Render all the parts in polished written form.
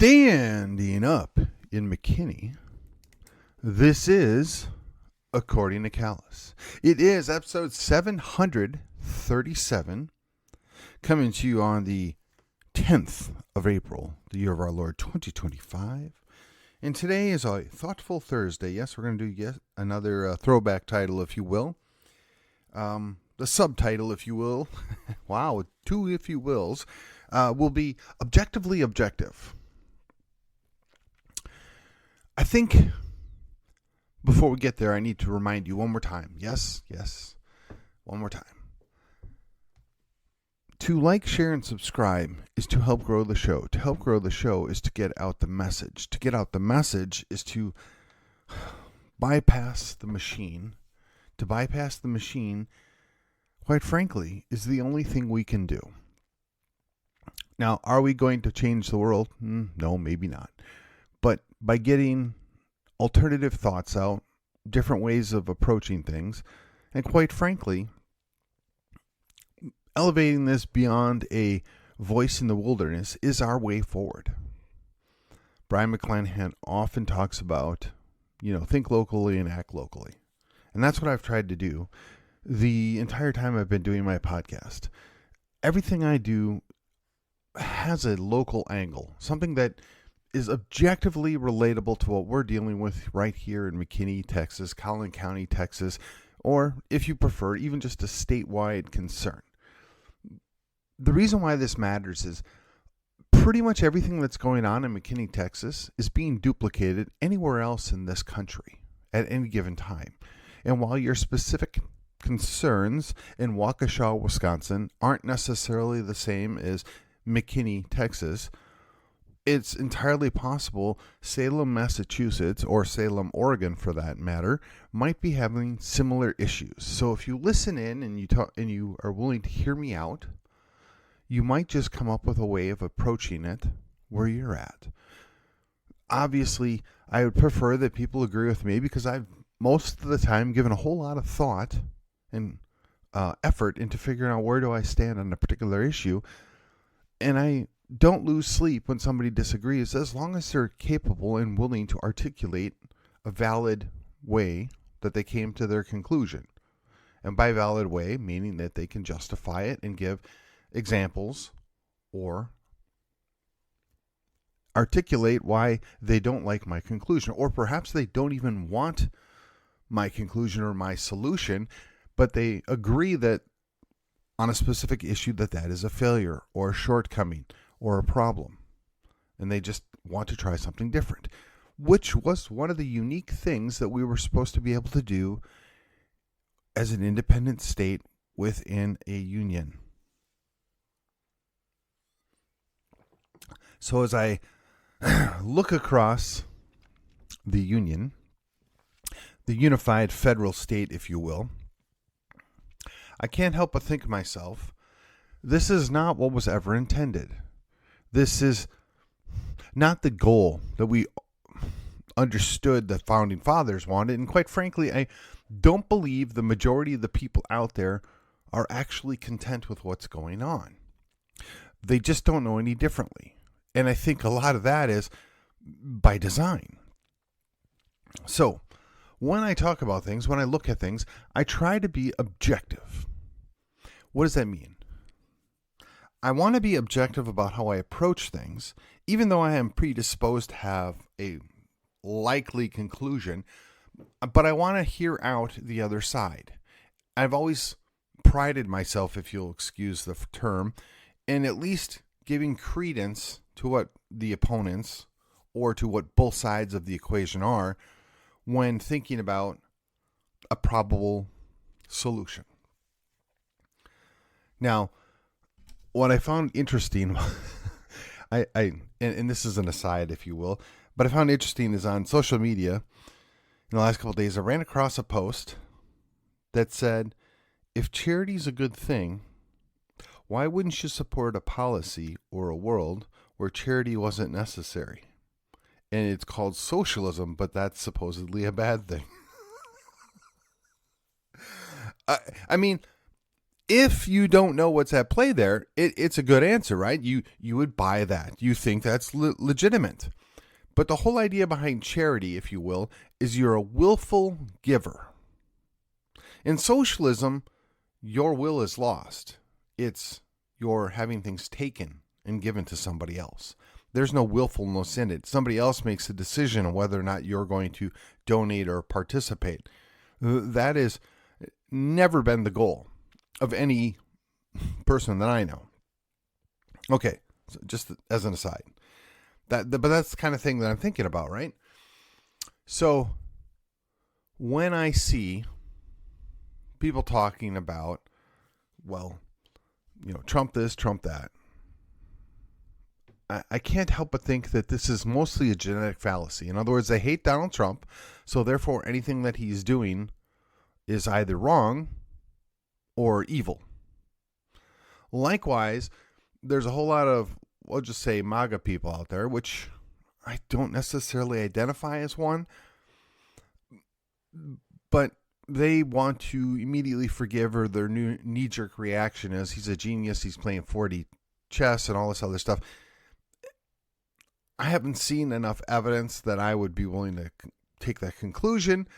Standing up in McKinney, this is According to Callus. It is episode 737, coming to you on the 10th of April, the year of our Lord 2025. And today is a thoughtful Thursday. Yes, we're going to do yet another throwback title, if you will. The subtitle, if you will. Wow, two if you wills. Will be Objectively Objective. I think before we get there, I need to remind you one more time. Yes, one more time. To like, share, and subscribe is to help grow the show. To help grow the show is to get out the message. To get out the message is to bypass the machine. To bypass the machine, quite frankly, is the only thing we can do. Now, are we going to change the world? No, maybe not. But by getting alternative thoughts out, different ways of approaching things, and quite frankly, elevating this beyond a voice in the wilderness is our way forward. Brian McClanahan often talks about, think locally and act locally. And that's what I've tried to do the entire time I've been doing my podcast. Everything I do has a local angle, something that is objectively relatable to what we're dealing with right here in McKinney, Texas, Collin County, Texas, or if you prefer, even just a statewide concern. The reason why this matters is pretty much everything that's going on in McKinney, Texas is being duplicated anywhere else in this country at any given time. And while your specific concerns in Waukesha, Wisconsin aren't necessarily the same as McKinney, Texas, it's entirely possible Salem, Massachusetts, or Salem, Oregon, for that matter, might be having similar issues. So if you listen in and you are willing to hear me out, you might just come up with a way of approaching it where you're at. Obviously, I would prefer that people agree with me because I've most of the time given a whole lot of thought and effort into figuring out where do I stand on a particular issue. And I don't lose sleep when somebody disagrees as long as they're capable and willing to articulate a valid way that they came to their conclusion. And by valid way, meaning that they can justify it and give examples or articulate why they don't like my conclusion. Or perhaps they don't even want my conclusion or my solution, but they agree that on a specific issue that is a failure or a shortcoming or a problem. And they just want to try something different, which was one of the unique things that we were supposed to be able to do as an independent state within a union. So as I look across the union, the unified federal state, if you will, I can't help but think to myself, this is not what was ever intended. This is not the goal that we understood the founding fathers wanted. And quite frankly, I don't believe the majority of the people out there are actually content with what's going on. They just don't know any differently. And I think a lot of that is by design. So when I talk about things, when I look at things, I try to be objective. What does that mean? I want to be objective about how I approach things, even though I am predisposed to have a likely conclusion, but I want to hear out the other side. I've always prided myself, if you'll excuse the term, in at least giving credence to what the opponents or to what both sides of the equation are when thinking about a probable solution. Now, what I found interesting, and this is an aside, if you will, but I found interesting is on social media in the last couple of days, I ran across a post that said, if charity is a good thing, why wouldn't you support a policy or a world where charity wasn't necessary? And it's called socialism, but that's supposedly a bad thing. I mean, If you don't know what's at play there, it's a good answer, right? You would buy that. You think that's legitimate. But the whole idea behind charity, if you will, is you're a willful giver. In socialism, your will is lost. It's you're having things taken and given to somebody else. There's no willfulness in it. Somebody else makes the decision on whether or not you're going to donate or participate. That has never been the goal of any person that I know. Okay, so just as an aside. But that's the kind of thing that I'm thinking about, right? So when I see people talking about, well, Trump this, Trump that, I can't help but think that this is mostly a genetic fallacy. In other words, they hate Donald Trump, so therefore anything that he's doing is either wrong or evil. Likewise, there's a whole lot of, we'll just say, MAGA people out there, which I don't necessarily identify as one, but they want to immediately forgive, or their new knee-jerk reaction is he's a genius, he's playing 4D chess and all this other stuff. I haven't seen enough evidence that I would be willing to take that conclusion,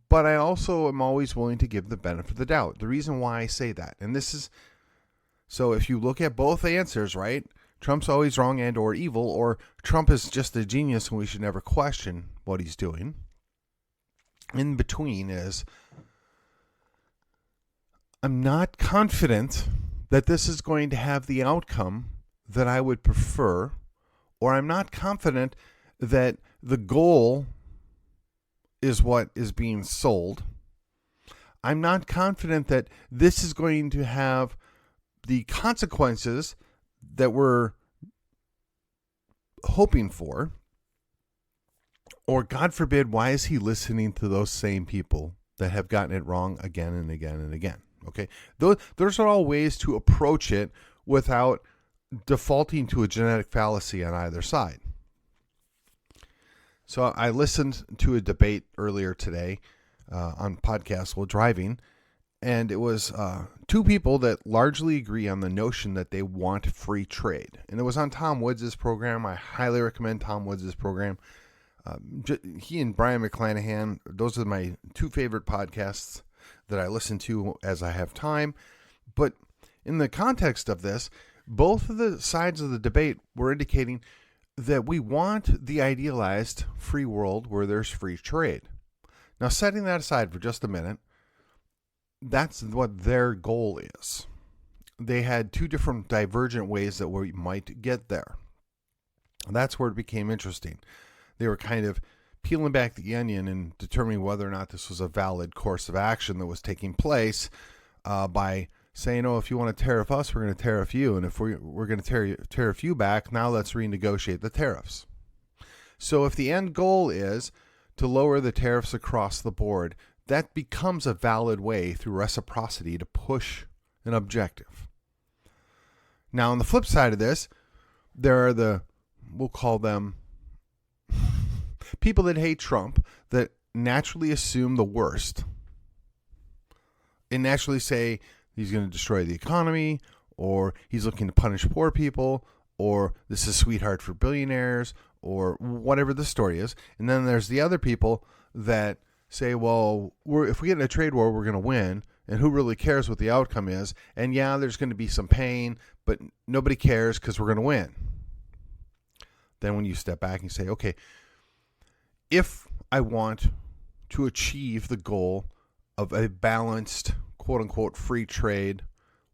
but I also am always willing to give the benefit of the doubt. The reason why I say that, and this is, so if you look at both answers, right, Trump's always wrong and or evil, or Trump is just a genius and we should never question what he's doing. In between is, I'm not confident that this is going to have the outcome that I would prefer, or I'm not confident that the goal is what is being sold. I'm not confident that this is going to have the consequences that we're hoping for. Or God forbid, why is he listening to those same people that have gotten it wrong again and again and again? Okay, those are all ways to approach it without defaulting to a genetic fallacy on either side. So I listened to a debate earlier today on podcast while driving, and it was two people that largely agree on the notion that they want free trade. And it was on Tom Woods' program. I highly recommend Tom Woods' program. He and Brian McClanahan, those are my two favorite podcasts that I listen to as I have time. But in the context of this, both of the sides of the debate were indicating that we want the idealized free world where there's free trade. Now, setting that aside for just a minute, that's what their goal is. They had two different divergent ways that we might get there. That's where it became interesting. They were kind of peeling back the onion and determining whether or not this was a valid course of action that was taking place by saying, oh, if you want to tariff us, we're going to tariff you. And if we're going to tariff you back, now let's renegotiate the tariffs. So if the end goal is to lower the tariffs across the board, that becomes a valid way through reciprocity to push an objective. Now, on the flip side of this, there are we'll call them people that hate Trump, that naturally assume the worst and naturally say he's going to destroy the economy, or he's looking to punish poor people, or this is sweetheart for billionaires, or whatever the story is. And then there's the other people that say, well, if we get in a trade war, we're going to win, and who really cares what the outcome is? And yeah, there's going to be some pain, but nobody cares because we're going to win. Then when you step back and say, okay, if I want to achieve the goal of a balanced, quote-unquote, free trade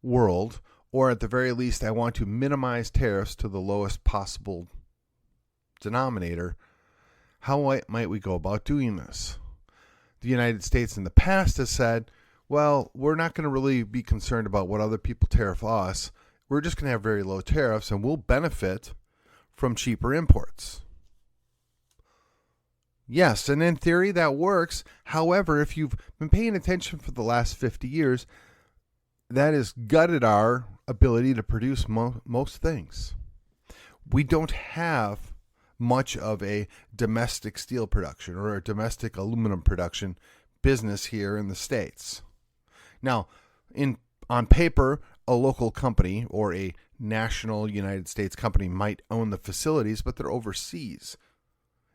world, or at the very least, I want to minimize tariffs to the lowest possible denominator, how might we go about doing this? The United States in the past has said, well, we're not going to really be concerned about what other people tariff us. We're just going to have very low tariffs, and we'll benefit from cheaper imports. Yes, and in theory that works. However, if you've been paying attention for the last 50 years, that has gutted our ability to produce most things. We don't have much of a domestic steel production or a domestic aluminum production business here in the States. Now, in on paper, a local company or a national United States company might own the facilities, but they're overseas.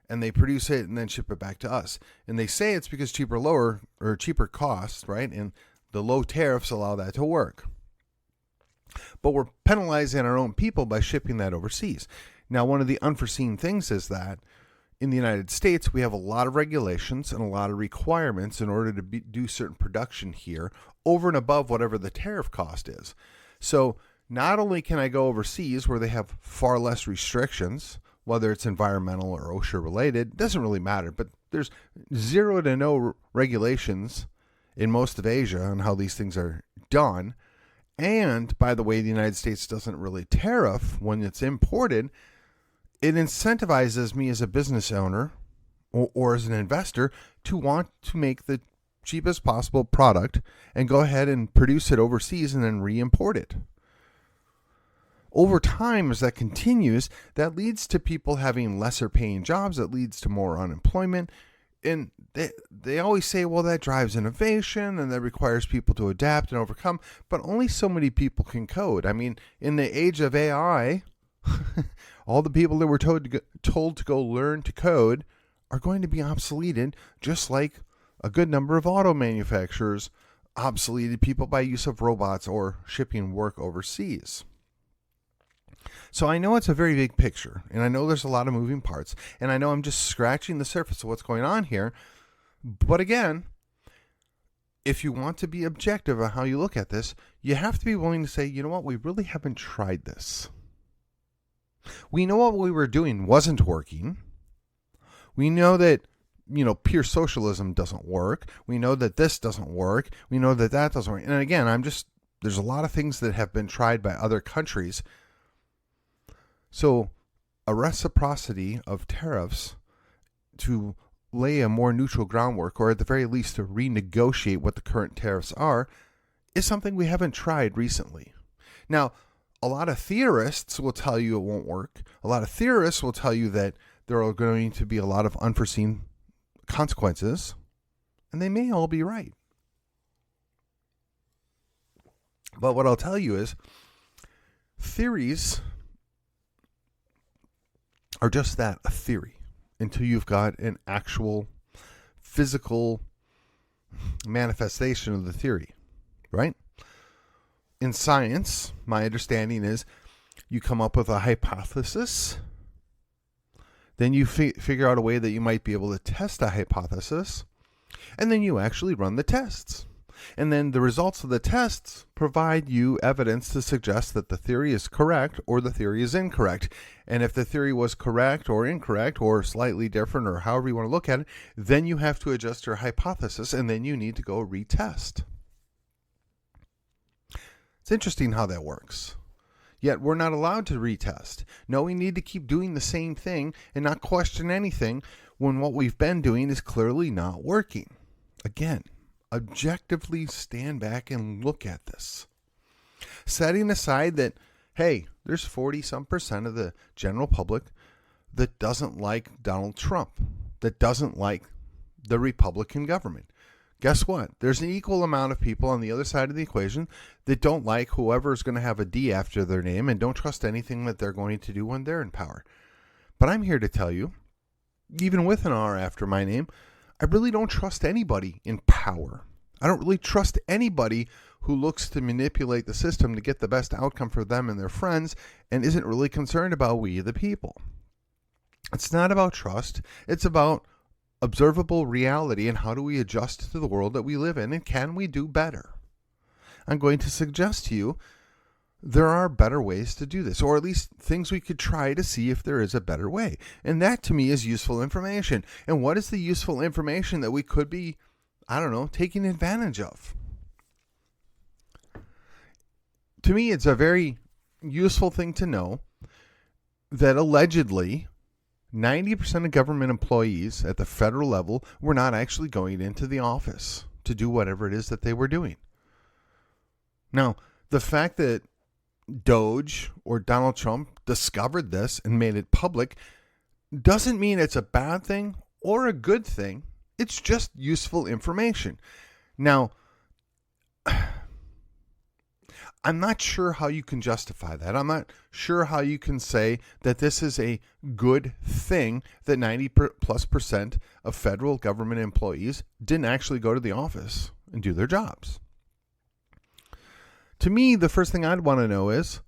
And they produce it and then ship it back to us. And they say it's because cheaper costs, right? And the low tariffs allow that to work. But we're penalizing our own people by shipping that overseas. Now, one of the unforeseen things is that in the United States, we have a lot of regulations and a lot of requirements in order to do certain production here over and above whatever the tariff cost is. So not only can I go overseas where they have far less restrictions, whether it's environmental or OSHA related, it doesn't really matter, but there's zero to no regulations in most of Asia on how these things are done. And by the way, the United States doesn't really tariff when it's imported. It incentivizes me as a business owner or as an investor to want to make the cheapest possible product and go ahead and produce it overseas and then re-import it. Over time, as that continues, that leads to people having lesser paying jobs. That leads to more unemployment. And they always say, well, that drives innovation and that requires people to adapt and overcome. But only so many people can code. I mean, in the age of AI, all the people that were told to go learn to code are going to be obsoleted, just like a good number of auto manufacturers obsoleted people by use of robots or shipping work overseas. So I know it's a very big picture, and I know there's a lot of moving parts, and I know I'm just scratching the surface of what's going on here. But again, if you want to be objective on how you look at this, you have to be willing to say, you know what, we really haven't tried this. We know what we were doing wasn't working. We know that, pure socialism doesn't work. We know that this doesn't work. We know that that doesn't work. And again, there's a lot of things that have been tried by other countries. So a reciprocity of tariffs to lay a more neutral groundwork, or at the very least to renegotiate what the current tariffs are, is something we haven't tried recently. Now, a lot of theorists will tell you it won't work. A lot of theorists will tell you that there are going to be a lot of unforeseen consequences, and they may all be right. But what I'll tell you is theories are just that, a theory, until you've got an actual physical manifestation of the theory, right? In science, my understanding is you come up with a hypothesis, then you figure out a way that you might be able to test a hypothesis, and then you actually run the tests. And then the results of the tests provide you evidence to suggest that the theory is correct or the theory is incorrect. And if the theory was correct or incorrect or slightly different or however you want to look at it, then you have to adjust your hypothesis and then you need to go retest. It's interesting how that works. Yet we're not allowed to retest. No, we need to keep doing the same thing and not question anything when what we've been doing is clearly not working. Again, objectively stand back and look at this. Setting aside that, hey, there's 40-some% of the general public that doesn't like Donald Trump, that doesn't like the Republican government. Guess what? There's an equal amount of people on the other side of the equation that don't like whoever's going to have a D after their name and don't trust anything that they're going to do when they're in power. But I'm here to tell you, even with an R after my name, I really don't trust anybody in power. I don't really trust anybody who looks to manipulate the system to get the best outcome for them and their friends and isn't really concerned about we the people. It's not about trust. It's about observable reality and how do we adjust to the world that we live in and can we do better? I'm going to suggest to you there are better ways to do this, or at least things we could try to see if there is a better way. And that to me is useful information. And what is the useful information that we could be, taking advantage of? To me, it's a very useful thing to know that allegedly 90% of government employees at the federal level were not actually going into the office to do whatever it is that they were doing. Now, the fact that Doge or Donald Trump discovered this and made it public doesn't mean it's a bad thing or a good thing. It's just useful information. Now, I'm not sure how you can justify that. I'm not sure how you can say that this is a good thing that 90+% of federal government employees didn't actually go to the office and do their jobs. To me, the first thing I'd want to know is,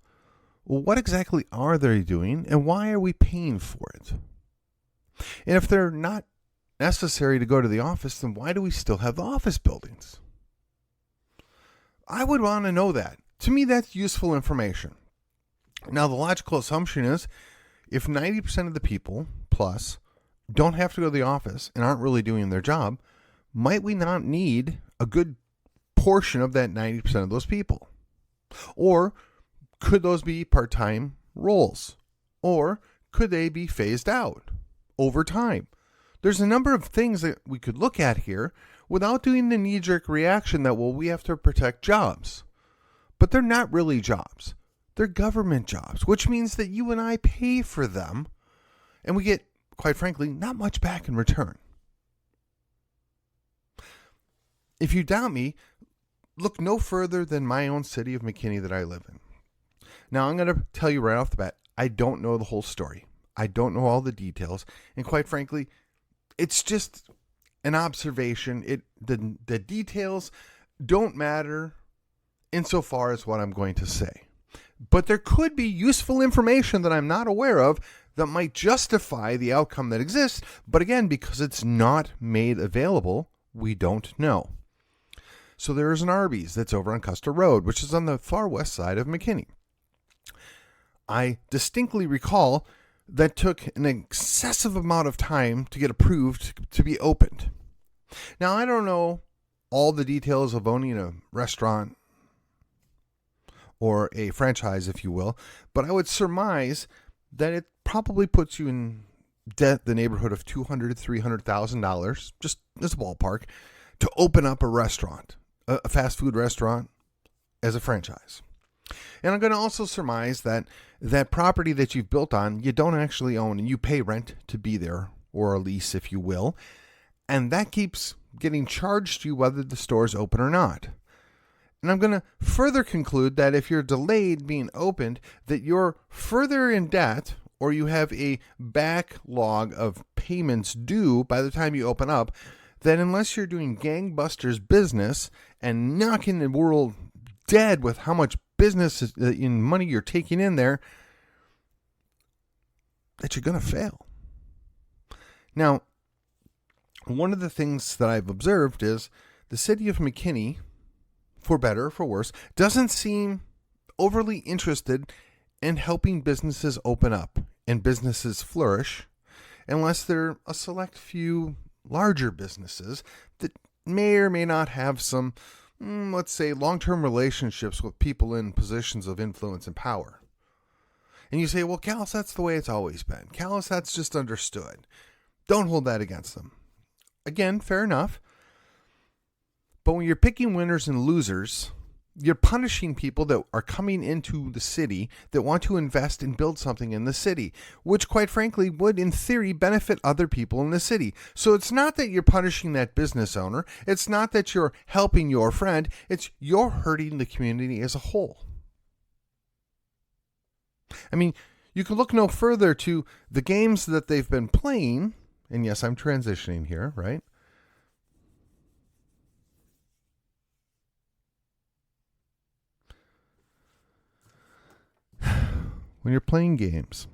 well, what exactly are they doing and why are we paying for it? And if they're not necessary to go to the office, then why do we still have the office buildings? I would want to know that. To me, that's useful information. Now, the logical assumption is if 90% of the people plus don't have to go to the office and aren't really doing their job, might we not need a good portion of that 90% of those people? Or could those be part-time roles? Or could they be phased out over time? There's a number of things that we could look at here without doing the knee-jerk reaction that, well, we have to protect jobs. But they're not really jobs. They're government jobs, which means that you and I pay for them, and we get, quite frankly, not much back in return. If you doubt me, look no further than my own city of McKinney that I live in. Now, I'm going to tell you right off the bat, I don't know the whole story. I don't know all the details, and quite frankly, it's just an observation. The details don't matter insofar as what I'm going to say. But there could be useful information that I'm not aware of that might justify the outcome that exists. But again, because it's not made available, we don't know. So there is an Arby's that's over on Custer Road, which is on the far west side of McKinney. I distinctly recall that took an excessive amount of time to get approved to be opened. Now, I don't know all the details of owning a restaurant or a franchise, if you will, but I would surmise that it probably puts you in debt the neighborhood of $200,000 to $300,000, just as a ballpark, to open up a restaurant, a fast food restaurant, as a franchise. And I'm going to also surmise that that property that you've built on, you don't actually own, and you pay rent to be there, or a lease, if you will, and that keeps getting charged to you whether the store is open or not. And I'm going to further conclude that if you're delayed being opened, that you're further in debt, or you have a backlog of payments due by the time you open up, that unless you're doing gangbusters business and knocking the world dead with how much business in money you're taking in there, that you're going to fail. Now, one of the things that I've observed is the city of McKinney, for better or for worse, doesn't seem overly interested in helping businesses open up and businesses flourish unless they're a select few larger businesses that may or may not have some, let's say, long-term relationships with people in positions of influence and power. And you say, well, Callus, that's the way it's always been. Callus, that's just understood. Don't hold that against them. Again, fair enough. But when you're picking winners and losers, you're punishing people that are coming into the city that want to invest and build something in the city, which quite frankly would in theory benefit other people in the city. So it's not that you're punishing that business owner. It's not that you're helping your friend. It's you're hurting the community as a whole. I mean, you can look no further to the games that they've been playing. And yes, I'm transitioning here, right? When you're playing games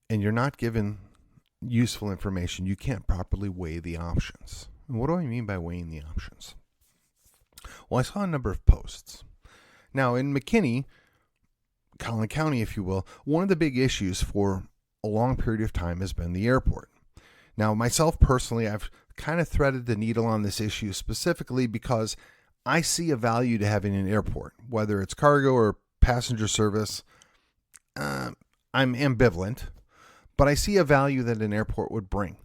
and you're not given useful information, you can't properly weigh the options. And what do I mean by weighing the options? Well, I saw a number of posts. Now, in McKinney, Collin County, if you will, one of the big issues for a long period of time has been the airport. Now, myself personally, I've kind of threaded the needle on this issue specifically because I see a value to having an airport, whether it's cargo or passenger service. I'm ambivalent, but I see a value that an airport would bring.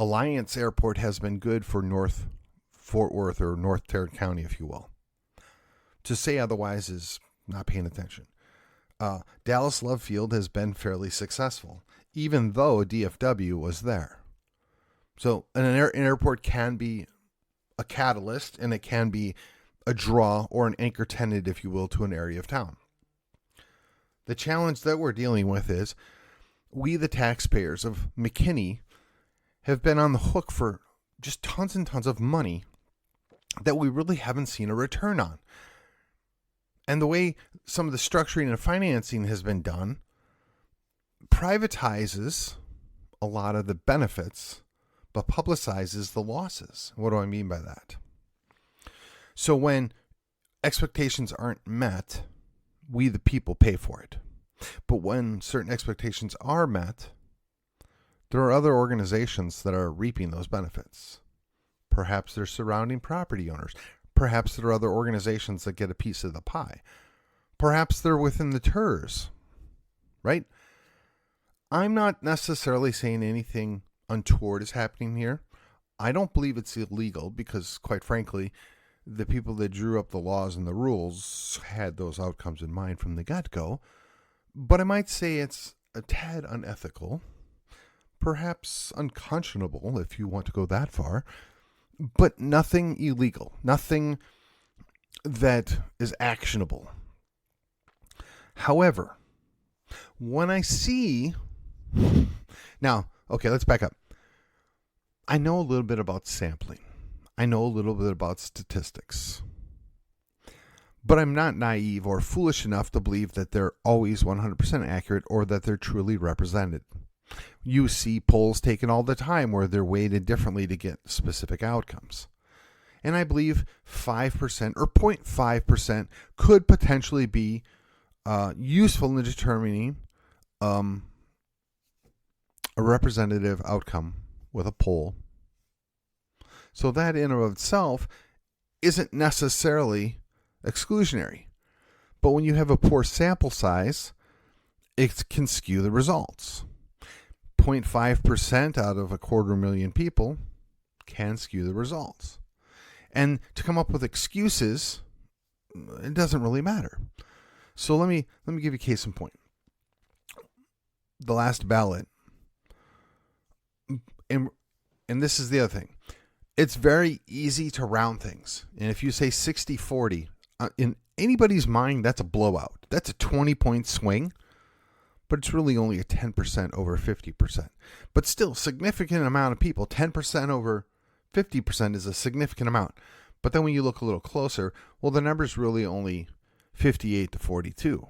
Alliance Airport has been good for North Fort Worth or North Tarrant County, if you will. To say otherwise is not paying attention. Dallas Love Field has been fairly successful, even though DFW was there. So an airport can be a catalyst, and it can be a draw or an anchor tenant, if you will, to an area of town. The challenge that we're dealing with is we, the taxpayers of McKinney, have been on the hook for just tons and tons of money that we really haven't seen a return on. And the way some of the structuring and financing has been done privatizes a lot of the benefits, but publicizes the losses. What do I mean by that? So when expectations aren't met, we the people pay for it. But when certain expectations are met, there are other organizations that are reaping those benefits. Perhaps they're surrounding property owners. Perhaps there are other organizations that get a piece of the pie. Perhaps they're within the TERS, right? I'm not necessarily saying anything untoward is happening here. I don't believe it's illegal because, quite frankly, the people that drew up the laws and the rules had those outcomes in mind from the get-go. But I might say it's a tad unethical, perhaps unconscionable if you want to go that far, but nothing illegal, nothing that is actionable. However, when I see... Now, okay, let's back up. I know a little bit about sampling. I know a little bit about statistics. But I'm not naive or foolish enough to believe that they're always 100% accurate or that they're truly represented. You see polls taken all the time where they're weighted differently to get specific outcomes. And I believe 5% or 0.5% could potentially be useful in determining a representative outcome with a poll. So that in and of itself isn't necessarily exclusionary. But when you have a poor sample size, it can skew the results. 0.5% out of 250,000 people can skew the results. And to come up with excuses, it doesn't really matter. So let me give you a case in point. The last ballot, and this is the other thing. It's very easy to round things. And if you say 60-40, in anybody's mind, that's a blowout. That's a 20-point swing, but it's really only a 10% over 50%. But still, significant amount of people, 10% over 50% is a significant amount. But then when you look a little closer, well, the number's really only 58-42.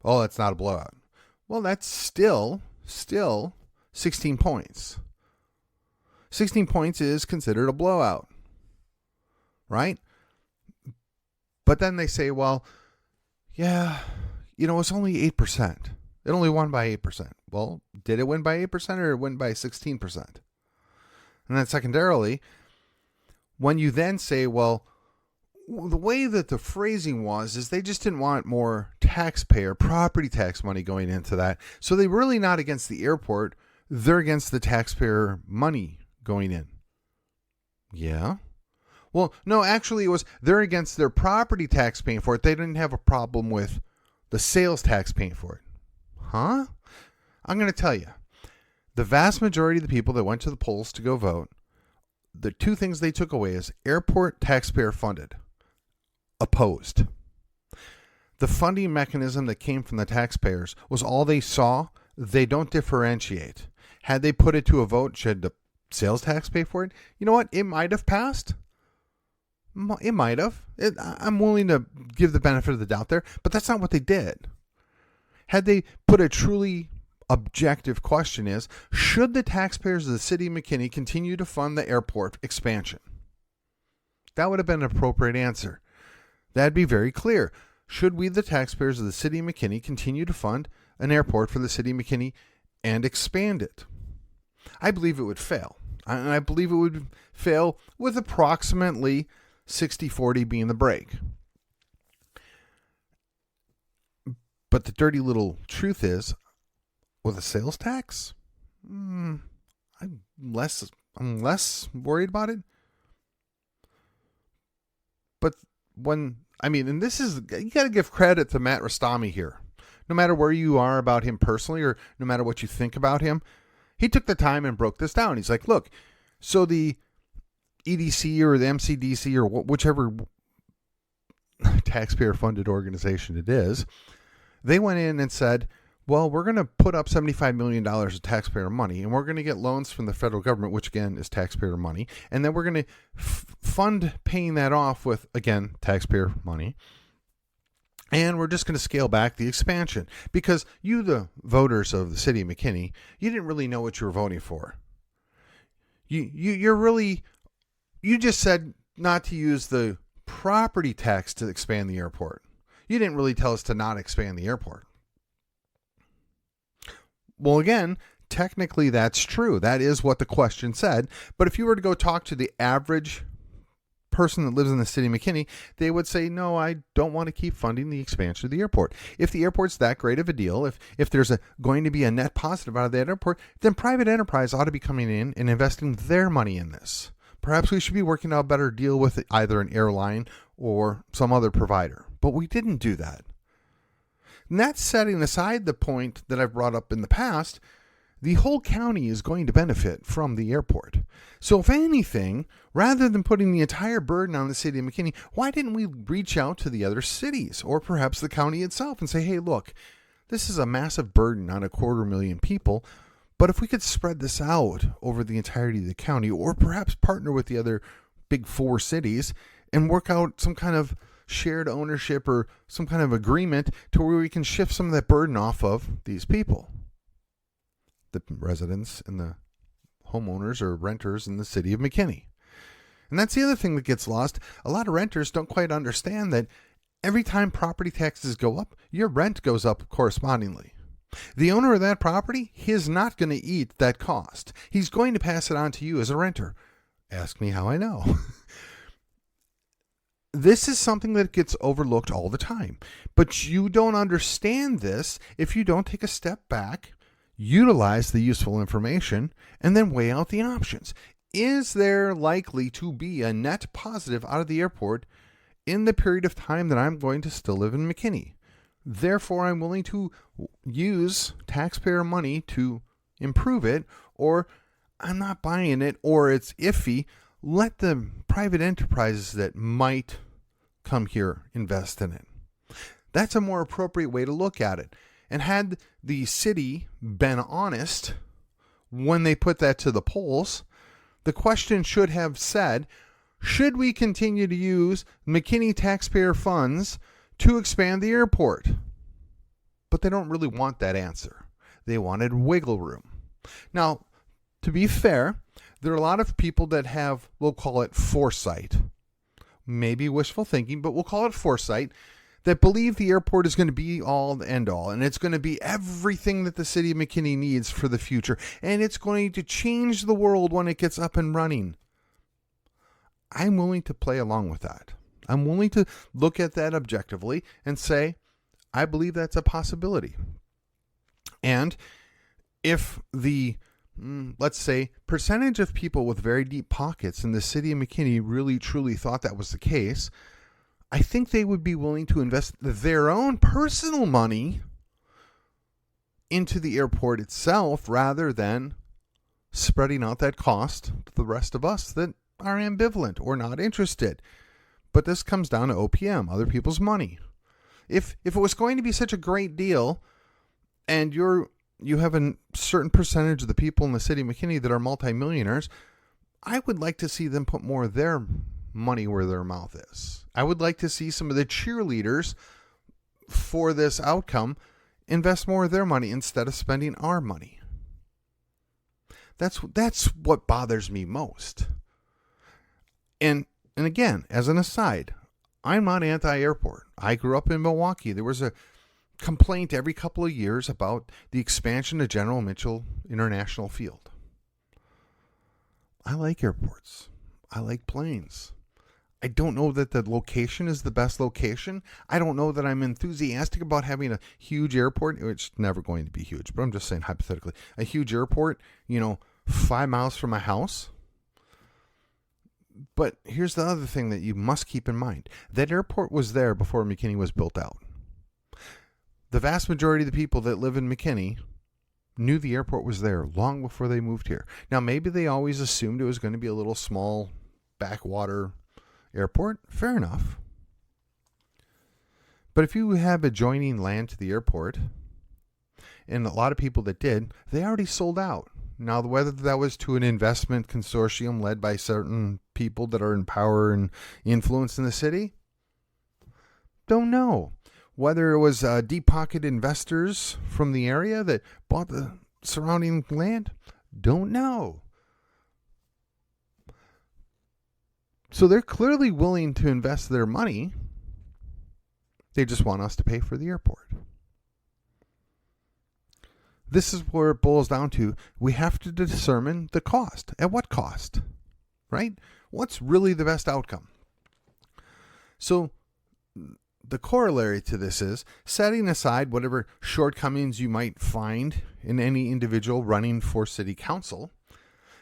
Oh, that's not a blowout. Well, that's still 16 points. 16 points is considered a blowout, right? But then they say, well, yeah, it's only 8%. It only won by 8%. Well, did it win by 8% or it win by 16%? And then secondarily, when you then say, well, the way that the phrasing was is they just didn't want more taxpayer property tax money going into that. So they're really not against the airport. They're against the taxpayer money going in. Yeah. Well, no, actually it was they're against their property tax paying for it. They didn't have a problem with the sales tax paying for it. Huh? I'm going to tell you. The vast majority of the people that went to the polls to go vote, the two things they took away is airport taxpayer funded. Opposed. The funding mechanism that came from the taxpayers was all they saw. They don't differentiate. Had they put it to a vote, should the sales tax pay for it? You know what? It might have passed. It might have. I'm willing to give the benefit of the doubt there, but that's not what they did. Had they put a truly objective question is, should the taxpayers of the city of McKinney continue to fund the airport expansion? That would have been an appropriate answer. That'd be very clear. Should we, the taxpayers of the city of McKinney, continue to fund an airport for the city of McKinney and expand it? I believe it would fail. And I believe it would fail with approximately 60-40 being the break. But the dirty little truth is, with a sales tax, I'm less worried about it. But and this is, you got to give credit to Matt Rostami here. No matter where you are about him personally, or no matter what you think about him, he took the time and broke this down. He's like, look, so the EDC or the MCDC or whichever taxpayer-funded organization it is, they went in and said, well, we're going to put up $75 million of taxpayer money, and we're going to get loans from the federal government, which, again, is taxpayer money, and then we're going to fund paying that off with, again, taxpayer money, and we're just going to scale back the expansion because you, the voters of the city of McKinney, you didn't really know what you were voting for. You just said not to use the property tax to expand the airport. You didn't really tell us to not expand the airport. Well, again, technically that's true. That is what the question said. But if you were to go talk to the average person that lives in the city of McKinney, they would say, no, I don't want to keep funding the expansion of the airport. If the airport's that great of a deal, if there's going to be a net positive out of that airport, then private enterprise ought to be coming in and investing their money in this. Perhaps we should be working out a better deal with either an airline or some other provider. But we didn't do that. And that's setting aside the point that I've brought up in the past. The whole county is going to benefit from the airport. So if anything, rather than putting the entire burden on the city of McKinney, why didn't we reach out to the other cities or perhaps the county itself and say, hey, look, this is a massive burden on 250,000 people, but if we could spread this out over the entirety of the county or perhaps partner with the other big 4 cities and work out some kind of shared ownership or some kind of agreement to where we can shift some of that burden off of these people, the residents and the homeowners or renters in the city of McKinney. And that's the other thing that gets lost. A lot of renters don't quite understand that every time property taxes go up, your rent goes up correspondingly. The owner of that property, he is not going to eat that cost. He's going to pass it on to you as a renter. Ask me how I know. This is something that gets overlooked all the time. But you don't understand this if you don't take a step back, utilize the useful information, and then weigh out the options. Is there likely to be a net positive out of the airport in the period of time that I'm going to still live in McKinney? Therefore, I'm willing to use taxpayer money to improve it, or I'm not buying it, or it's iffy. Let the private enterprises that might come here invest in it. That's a more appropriate way to look at it. And had the city been honest when they put that to the polls, the question should have said, should we continue to use McKinney taxpayer funds to expand the airport? But they don't really want that answer. They wanted wiggle room. Now, to be fair, there are a lot of people that have, we'll call it foresight, maybe wishful thinking, but we'll call it foresight, that believe the airport is going to be all the end all, and it's going to be everything that the city of McKinney needs for the future, and it's going to change the world when it gets up and running. I'm willing to play along with that. I'm willing to look at that objectively and say, I believe that's a possibility. And if the let's say, percentage of people with very deep pockets in the city of McKinney really truly thought that was the case, I think they would be willing to invest their own personal money into the airport itself rather than spreading out that cost to the rest of us that are ambivalent or not interested. But this comes down to OPM, other people's money. If it was going to be such a great deal and you have a certain percentage of the people in the city of McKinney that are multimillionaires, I would like to see them put more of their money where their mouth is. I would like to see some of the cheerleaders for this outcome invest more of their money instead of spending our money. That's what bothers me most. And again, as an aside, I'm not anti-airport. I grew up in Milwaukee. There was a complaint every couple of years about the expansion of General Mitchell International Field. I like airports. I like planes. I don't know that the location is the best location. I don't know that I'm enthusiastic about having a huge airport. It's never going to be huge, but I'm just saying hypothetically, a huge airport, 5 miles from my house. But here's the other thing that you must keep in mind. That airport was there before McKinney was built out. The vast majority of the people that live in McKinney knew the airport was there long before they moved here. Now, maybe they always assumed it was going to be a little small backwater airport. Fair enough. But if you have adjoining land to the airport, and a lot of people that did, they already sold out. Now, whether that was to an investment consortium led by certain people that are in power and influence in the city, don't know. Whether it was deep-pocketed investors from the area that bought the surrounding land, don't know. So they're clearly willing to invest their money. They just want us to pay for the airport. This is where it boils down to. We have to determine the cost. At what cost? Right? What's really the best outcome? So the corollary to this is setting aside whatever shortcomings you might find in any individual running for city council.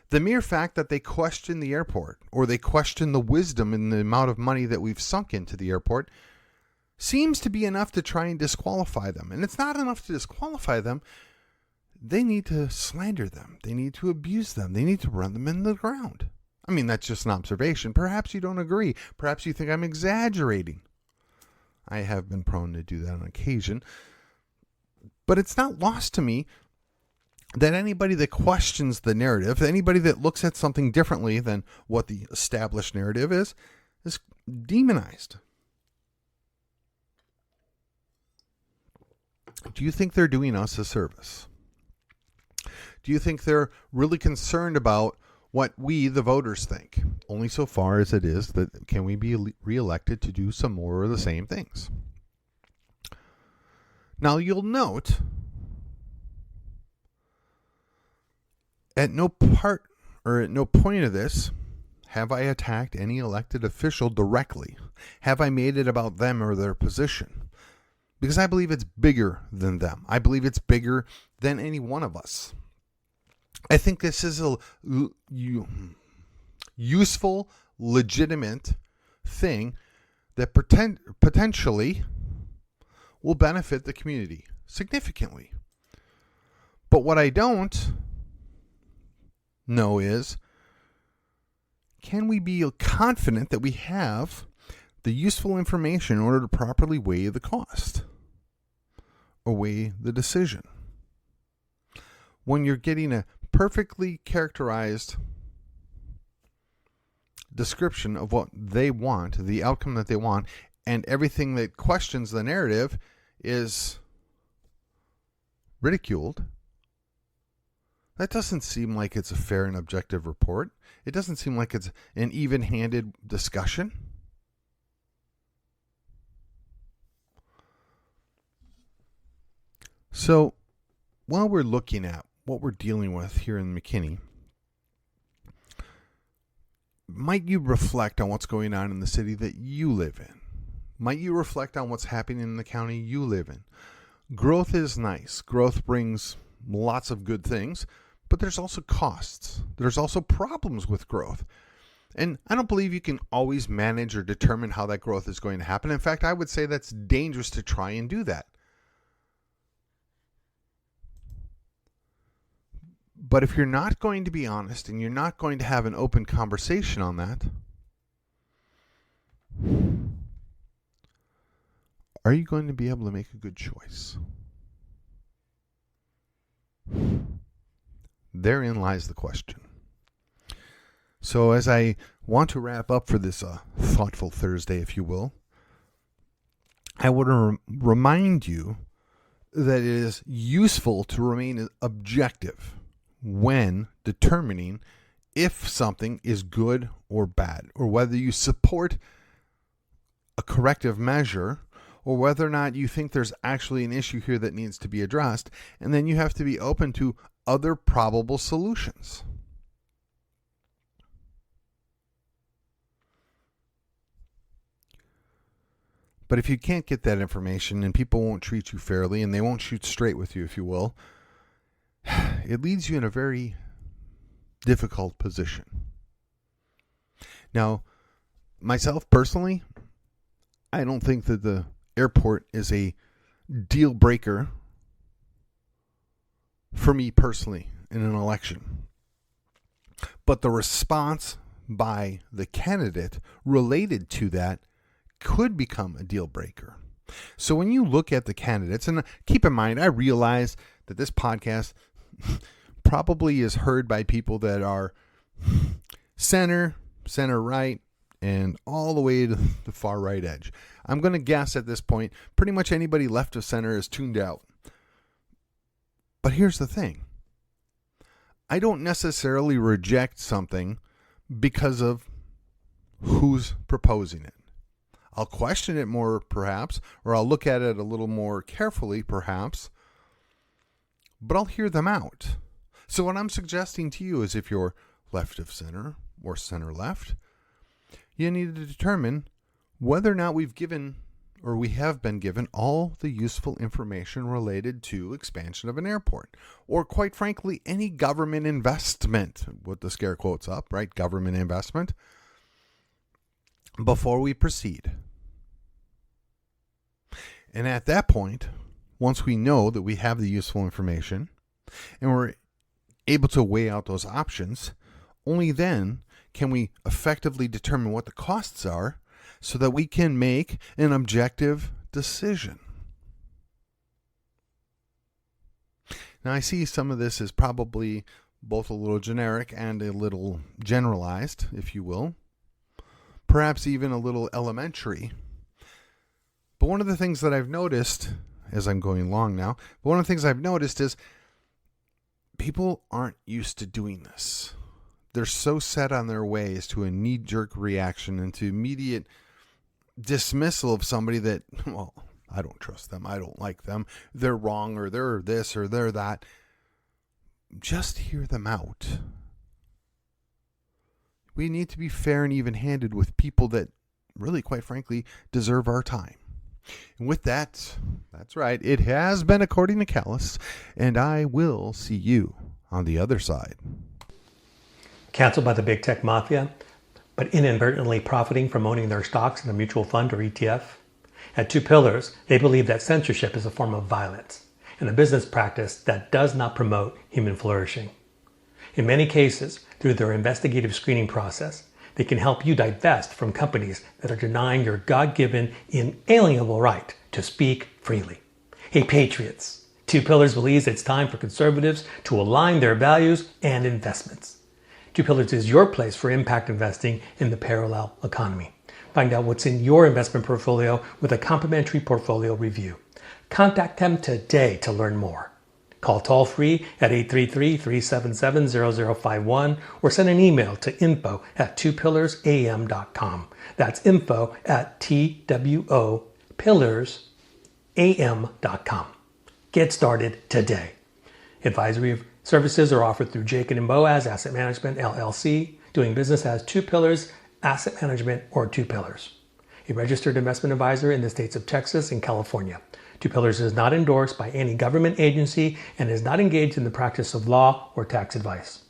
The mere fact that they question the airport, or they question the wisdom and the amount of money that we've sunk into the airport, seems to be enough to try and disqualify them. And it's not enough to disqualify them. They need to slander them. They need to abuse them. They need to run them in the ground. I mean, that's just an observation. Perhaps you don't agree. Perhaps you think I'm exaggerating. I have been prone to do that on occasion. But it's not lost to me that anybody that questions the narrative, anybody that looks at something differently than what the established narrative is demonized. Do you think they're doing us a service? Do you think they're really concerned about what we, the voters, think? Only so far as it is that can we be reelected to do some more of the same things? Now, you'll note at no part or at no point of this have I attacked any elected official directly. Have I made it about them or their position? Because I believe it's bigger than them. I believe it's bigger than any one of us. I think this is a useful, legitimate thing that potentially will benefit the community significantly. But what I don't know is, can we be confident that we have the useful information in order to properly weigh the cost or weigh the decision? When you're getting a perfectly characterized description of what they want, the outcome that they want, and everything that questions the narrative is ridiculed, that doesn't seem like it's a fair and objective report. It doesn't seem like it's an even-handed discussion. So, while we're looking at what we're dealing with here in McKinney, might you reflect on what's going on in the city that you live in? Might you reflect on what's happening in the county you live in? Growth is nice. Growth brings lots of good things, but there's also costs. There's also problems with growth. And I don't believe you can always manage or determine how that growth is going to happen. In fact, I would say that's dangerous to try and do that. But if you're not going to be honest and you're not going to have an open conversation on that, are you going to be able to make a good choice? Therein lies the question. So as I want to wrap up for this thoughtful Thursday, if you will, I want to remind you that it is useful to remain objective when determining if something is good or bad, or whether you support a corrective measure, or whether or not you think there's actually an issue here that needs to be addressed, and then you have to be open to other probable solutions. But if you can't get that information and people won't treat you fairly and they won't shoot straight with you, if you will, it leaves you in a very difficult position. Now, myself personally, I don't think that the airport is a deal breaker for me personally in an election. But the response by the candidate related to that could become a deal breaker. So when you look at the candidates, and keep in mind, I realize that this podcast probably is heard by people that are center right, and all the way to the far right edge. I'm going to guess at this point, pretty much anybody left of center is tuned out. But here's the thing. I don't necessarily reject something because of who's proposing it. I'll question it more, perhaps, or I'll look at it a little more carefully, perhaps, but I'll hear them out. So what I'm suggesting to you is, if you're left of center or center left, you need to determine whether or not we have been given all the useful information related to expansion of an airport, or quite frankly, any government investment, with the scare quotes up, right? Government investment, before we proceed. And at that point, once we know that we have the useful information and we're able to weigh out those options, only then can we effectively determine what the costs are so that we can make an objective decision. Now, I see some of this is probably both a little generic and a little generalized, if you will. Perhaps even a little elementary. But one of the things that I've noticed, as I'm going along now, is people aren't used to doing this. They're so set on their ways to a knee-jerk reaction and to immediate dismissal of somebody that, well, I don't trust them, I don't like them, they're wrong, or they're this, or they're that. Just hear them out. We need to be fair and even-handed with people that really, quite frankly, deserve our time. And with that, that's right, it has been According to Callus, and I will see you on the other side. Canceled by the big tech mafia, but inadvertently profiting from owning their stocks in a mutual fund or ETF? At Two Pillars, they believe that censorship is a form of violence and a business practice that does not promote human flourishing. In many cases, through their investigative screening process, they can help you divest from companies that are denying your God-given, inalienable right to speak freely. Hey, Patriots, Two Pillars believes it's time for conservatives to align their values and investments. Two Pillars is your place for impact investing in the parallel economy. Find out what's in your investment portfolio with a complimentary portfolio review. Contact them today to learn more. Call toll-free at 833-377-0051 or send an email to info@twopillarsam.com. That's info@twopillarsam.com. Get started today. Advisory services are offered through Jacob & Boaz Asset Management, LLC, doing business as Two Pillars Asset Management or Two Pillars, a registered investment advisor in the states of Texas and California. Two Pillars is not endorsed by any government agency and is not engaged in the practice of law or tax advice.